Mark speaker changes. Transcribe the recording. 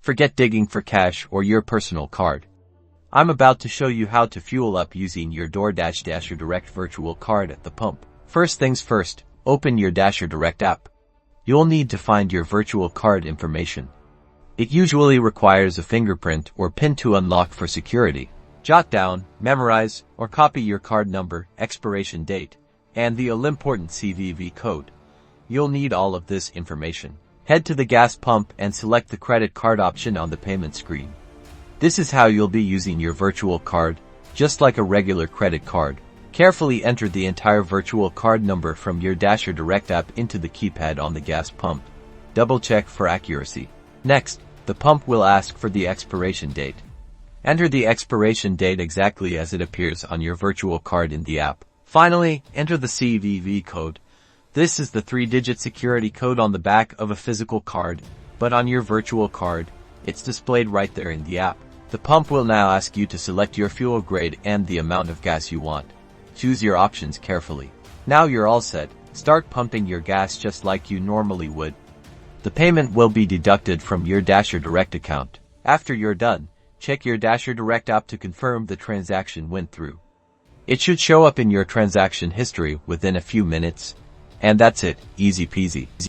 Speaker 1: Forget digging for cash or your personal card. I'm about to show you how to fuel up using your Doordash DasherDirect virtual card at the pump. First things first, open your DasherDirect app. You'll need to find your virtual card information. It usually requires a fingerprint or PIN to unlock for security. Jot down, memorize, or copy your card number, expiration date, and the all-important CVV code. You'll need all of this information. Head to the gas pump and select the credit card option on the payment screen. This is how you'll be using your virtual card, just like a regular credit card. Carefully enter the entire virtual card number from your DasherDirect app into the keypad on the gas pump. Double check for accuracy. Next, the pump will ask for the expiration date. Enter the expiration date exactly as it appears on your virtual card in the app. Finally, enter the CVV code. This is the 3-digit security code on the back of a physical card, but on your virtual card, it's displayed right there in the app. The pump will now ask you to select your fuel grade and the amount of gas you want. Choose your options carefully. Now you're all set. Start pumping your gas just like you normally would. The payment will be deducted from your DasherDirect account. After you're done, check your DasherDirect app to confirm the transaction went through. It should show up in your transaction history within a few minutes. And that's it, easy peasy.